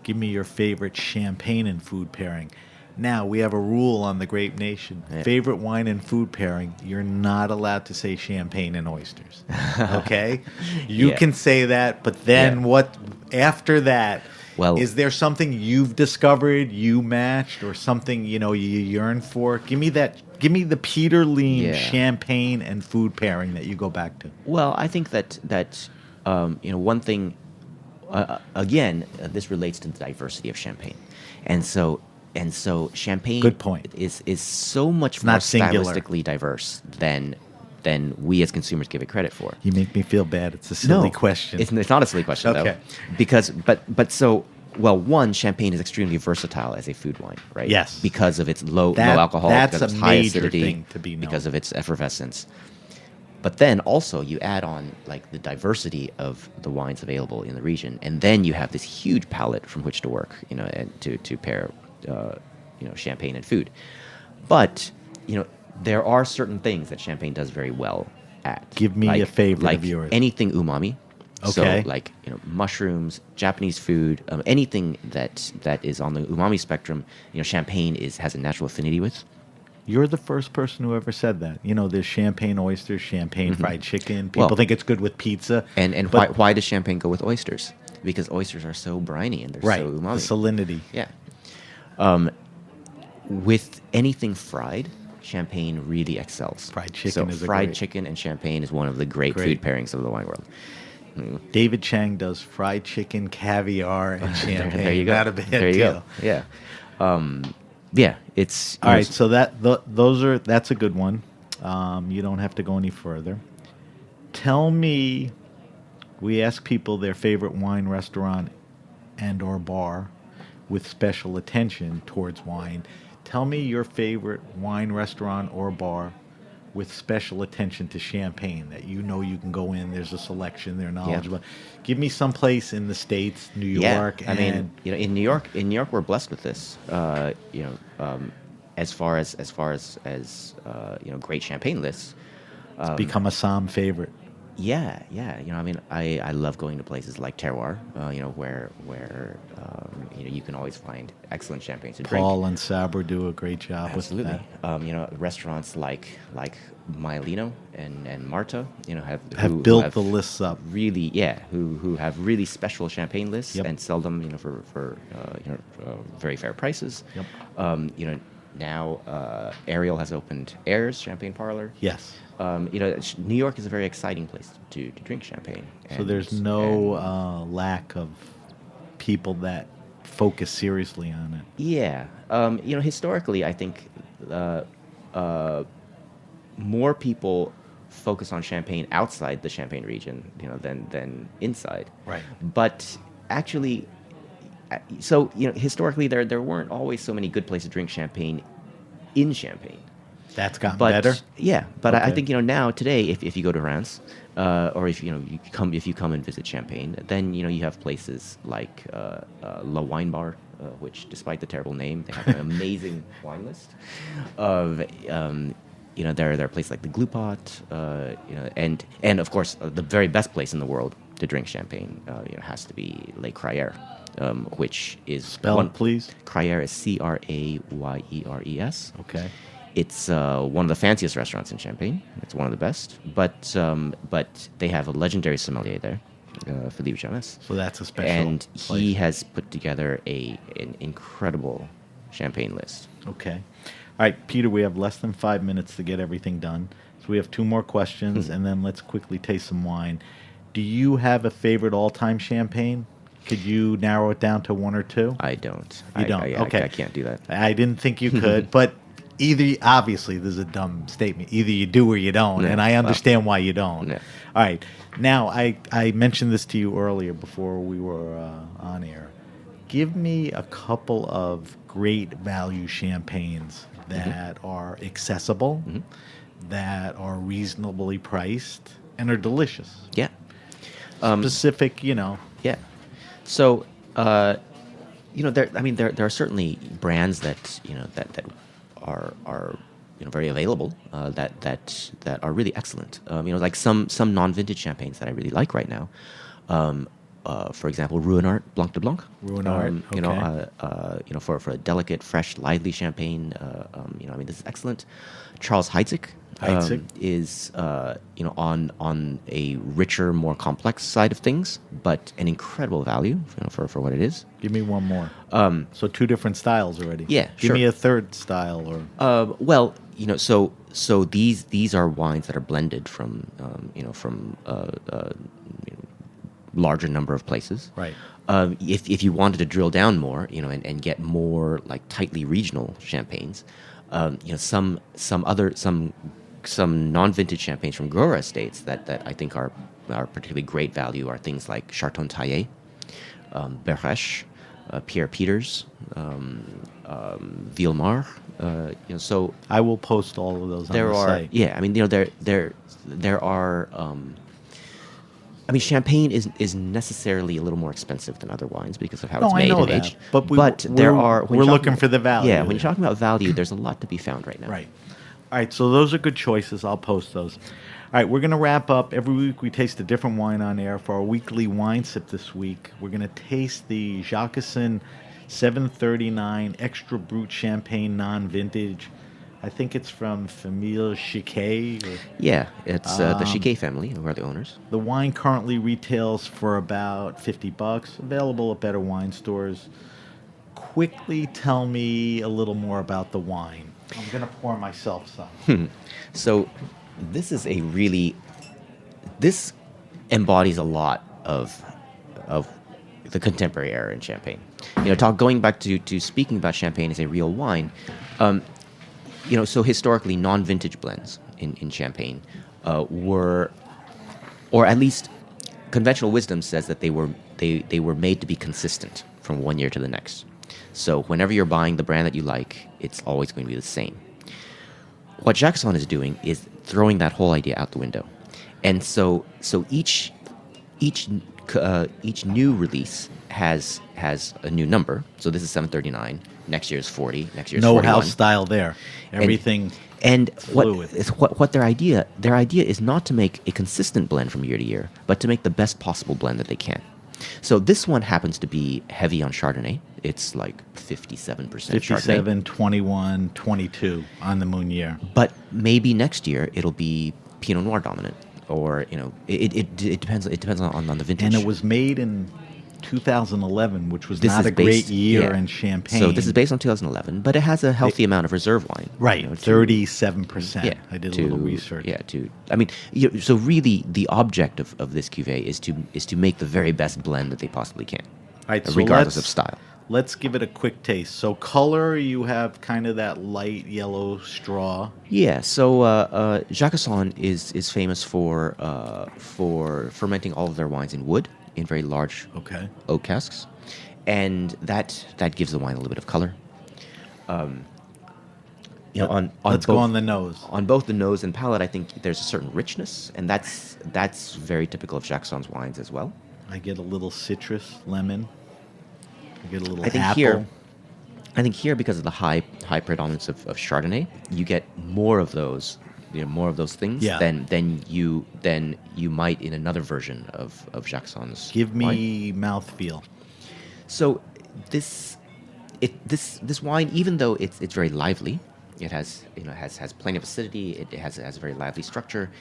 Give me your favorite champagne and food pairing. Now, we have a rule on the Grape Nation. Yeah. Favorite wine and food pairing, you're not allowed to say champagne and oysters. Okay? You Yeah. can say that, but then Yeah. what after that? Well- is there something you've discovered, you matched, or something you yearn for? Give me the Peter Liem Yeah. champagne and food pairing that you go back to. Well, I think that one thing, again, this relates to the diversity of champagne, and so champagne. Good point. Is so much more not singular. stylistically diverse than we as consumers give it credit for. You make me feel bad. It's a silly question. It's not a silly question, Okay. though. Because, one, champagne is extremely versatile as a food wine, right? Yes. Because of its low That- alcohol, that's because of its a high major acidity, thing to be known. because of its effervescence. But then also you add on like the diversity of the wines available in the region, and then you have this huge palette from which to work, and to pair, champagne and food. But there are certain things that champagne does very well at. Give me a favorite like of yours. Anything umami. Okay. So like mushrooms, Japanese food, anything that is on the umami spectrum, champagne has a natural affinity with. You're the first person who ever said that. There's champagne oysters, champagne fried chicken. People Well- think it's good with pizza. And but- why does champagne go with oysters? Because oysters are so briny and they're right, so umami. the salinity. Yeah. With anything fried, champagne really excels. Fried chicken so is a fried great- chicken and champagne is one of the great Great. food pairings of the wine world. David Chang does fried chicken, caviar, and champagne. There you go. Not a bad there you deal. go. Yeah. Yeah. It's All right, so that's a good one. You don't have to go any further. Tell me, we ask people their favorite wine restaurant and or bar with special attention towards wine. Tell me your favorite wine restaurant or bar with special attention to champagne that you can go in. There's a selection. They're knowledgeable. Give me some place in the States, New York. Yeah. I mean, in New York, we're blessed with this. As far as great champagne lists. it's become a Somm favorite. Yeah. I love going to places like Terroir, where you can always find excellent champagne to drink. Paul and Saber do a great job Absolutely. with that. Restaurants like Maialino and Marta, Have built the lists up. Really, who have really special champagne lists Yep. and sell them, for very fair prices. Yep. Now Ariel has opened Airs Champagne Parlor. Yes. New York is a very exciting place to drink champagne. So there's no lack of people that focus seriously on it. Yeah. Historically, I think more people focus on champagne outside the Champagne region, than inside. Right. But actually, historically, there weren't always so many good places to drink champagne in Champagne. That's gotten But better. yeah, but I Okay. think now today, if you go to Reims, or if you come and visit Champagne, then you have places like La Wine Bar, which, despite the terrible name, they have an amazing wine list. Of there are places like the Glue Pot, and of course the very best place in the world to drink champagne, has to be Les Crayères, which is Spell it, please. Crayères is Crayères. Okay. It's one of the fanciest restaurants in Champagne. It's one of the best, but they have a legendary sommelier there, Philippe James, So that's a special and he place. has put together an incredible champagne list. Okay. All right, Peter, we have less than 5 minutes to get everything done. So we have 2 more questions, and then let's quickly taste some wine. Do you have a favorite all-time champagne? Could you narrow it down to 1 or 2? I don't. You don't? Okay. I can't do that. I didn't think you could, but obviously, this is a dumb statement. Either you do or you don't, Yeah, and I understand why you don't. Yeah. All right. Now, I mentioned this to you earlier before we were on air. Give me a couple of great value champagnes that are accessible, that are reasonably priced, and are delicious. Yeah. Specific, Yeah. So, there are certainly brands that that are very available that are really excellent. Like some non-vintage champagnes that I really like right now. For example, Ruinart Blanc de Blanc. Ruinart, okay. For a delicate, fresh, lively champagne. This is excellent. Charles Heidsieck. Is on a richer, more complex side of things, but an incredible value for what it is. Give me one more. So 2 different styles already. Yeah, Give me a third style, or so these are wines that are blended from larger number of places. Right. If you wanted to drill down more, and get more like tightly regional champagnes, some non-vintage champagnes from grower estates that I think are particularly great value are things like Charton Taillé, Berèche, Pierre Peters, Villemar. So I will post all of those on there the are site. yeah. There are. Champagne is necessarily a little more expensive than other wines because of how it's made and aged. But we're looking for the value. Yeah, when you're talking about value, there's a lot to be found right now. Right. All right, so those are good choices. I'll post those. All right, we're going to wrap up. Every week we taste a different wine on air. For our weekly wine sip this week, we're going to taste the Jacquesson 739 Extra Brut Champagne Non-Vintage. I think it's from Famille Chiquet. Yeah, it's the Chiquet family who are the owners. The wine currently retails for about $50, available at better wine stores. Quickly tell me a little more about the wine. I'm going to pour myself some. So this is this embodies a lot of the contemporary era in Champagne. Going back to speaking about Champagne as a real wine, so historically non-vintage blends in Champagne were, or at least conventional wisdom says that they were made to be consistent from one year to the next. So whenever you're buying the brand that you like, it's always going to be the same. What Jacquesson is doing is throwing that whole idea out the window, and so each new release has a new number. So this is 739. Next year is 40. Next year is 41. No house style there. Everything and fluid. what their idea is not to make a consistent blend from year to year, but to make the best possible blend that they can. So this one happens to be heavy on Chardonnay. It's like 57% 57, 21, 22 on the Meunier. But maybe next year it'll be Pinot Noir dominant, or it depends. It depends on the vintage. And it was made in 2011, which was This not is a great based- year yeah. in Champagne. So this is based on 2011, but it has a healthy amount of reserve wine. right, 37%. Yeah, I did a little research. Yeah, so really the object of this cuvée is to make the very best blend that they possibly can, All right, so regardless of style. Let's give it a quick taste. So color, you have kind of that light yellow straw. Yeah, so Jacquesson is famous for fermenting all of their wines in wood, in very large oak casks, and that gives the wine a little bit of color. Let's go on the nose. On both the nose and palate, I think there's a certain richness, and that's very typical of Jacquesson's wines as well. I get a little citrus, lemon. I get a little I think apple. here, because of the high predominance of Chardonnay, you get more of those, things than you might in another version of Jacquesson's. Give wine. me mouthfeel. So this wine, even though it's very lively, it has plenty of acidity, it has a very lively structure,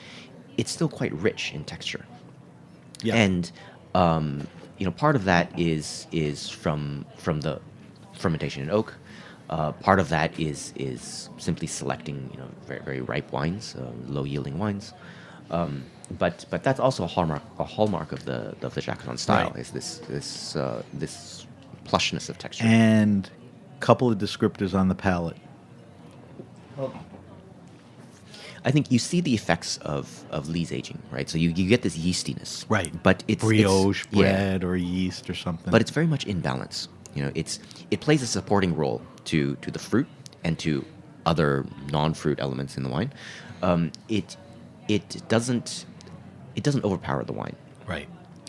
it's still quite rich in texture. Yeah. And part of that is from the fermentation in oak. Part of that is simply selecting very, very ripe wines, low yielding wines. But that's also a hallmark of the Jacquesson style, Right. is this plushness of texture. And a couple of descriptors on the palate. I think you see the effects of lees aging, right? So you get this yeastiness, Right. But it's Brioche yeah. bread or yeast or something. But it's very much in balance. It plays a supporting role to the fruit and to other non-fruit elements in the wine. It doesn't overpower the wine, right.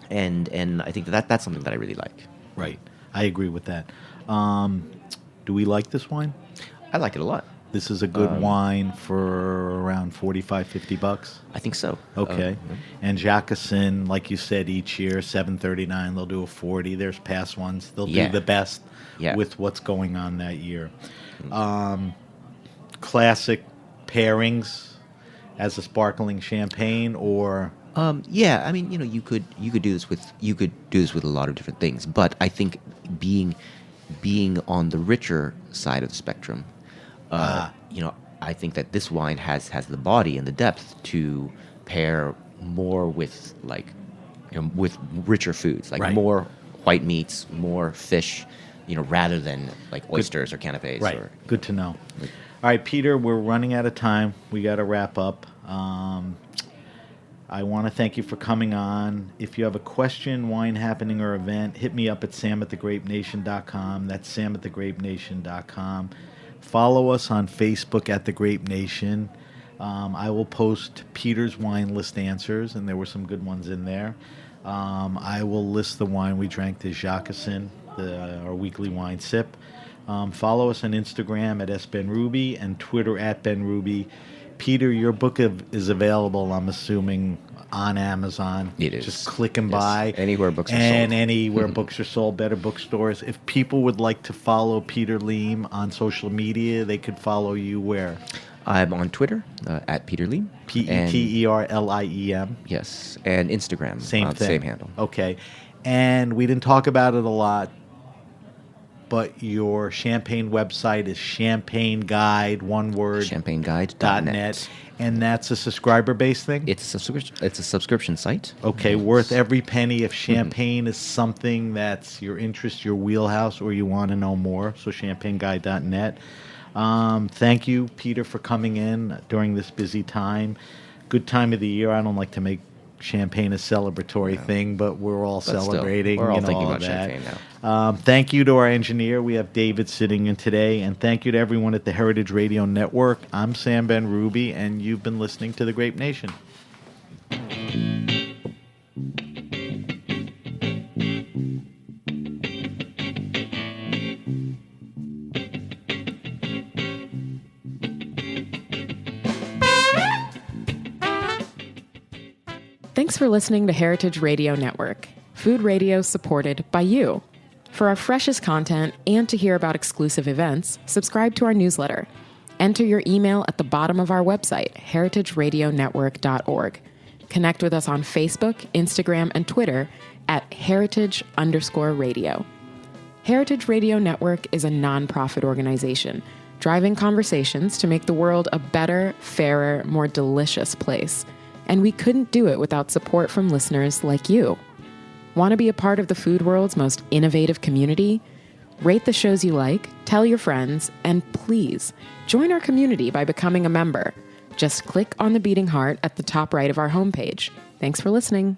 and I think that's something that I really like. Right. I agree with that. Do we like this wine? I like it a lot. This is a good wine for around $45-50. I think so. Okay. And Jacquesin, like you said, each year, $7.39. They'll do a 40. There's past ones. They'll do the best with what's going on that year. Classic pairings as a sparkling champagne, or I mean, you could do this with a lot of different things, but I think being on the richer side of the spectrum, I think that this wine has the body and the depth to pair more with with richer foods, more white meats, more fish, rather than like oysters or canapes. Right. Good to know. All right, Peter, we're running out of time. We got to wrap up. I want to thank you for coming on. If you have a question, wine happening, or event, hit me up at samatthegrapenation.com. That's samatthegrapenation.com. Follow us on Facebook at The Grape Nation. I will post Peter's wine list answers, and there were some good ones in there. I will list the wine we drank, the Jacquesin, our weekly wine sip. Follow us on Instagram at SBenruby and Twitter at BenRuby. Peter, your book is available, I'm assuming, on Amazon. It is. Just click and buy. Anywhere books are sold. And anywhere books are sold, better bookstores. If people would like to follow Peter Liem on social media, they could follow you where? I'm on Twitter at Peter Liem. Peterliem. Yes, and Instagram. Same thing. Same handle. Okay. And we didn't talk about it a lot, but your champagne website is champagneguide, one word, champagneguide.net. And that's a subscriber-based thing? It's a subscription site. Okay, worth every penny if champagne is something that's your interest, your wheelhouse, or you want to know more. So champagneguide.net. Thank you, Peter, for coming in during this busy time. Good time of the year. I don't like to make champagne a celebratory thing, but we're all celebrating. We're all thinking all about that. champagne now. Thank you to our engineer. We have David sitting in today. And thank you to everyone at the Heritage Radio Network. I'm Sam Ben-Ruby, and you've been listening to The Grape Nation. Thanks for listening to Heritage Radio Network, food radio supported by you. For our freshest content and to hear about exclusive events, subscribe to our newsletter. Enter your email at the bottom of our website, heritageradionetwork.org. Connect with us on Facebook, Instagram, and Twitter at heritage_radio. Heritage Radio Network is a nonprofit organization driving conversations to make the world a better, fairer, more delicious place. And we couldn't do it without support from listeners like you. Want to be a part of the food world's most innovative community? Rate the shows you like, tell your friends, and please join our community by becoming a member. Just click on the beating heart at the top right of our homepage. Thanks for listening.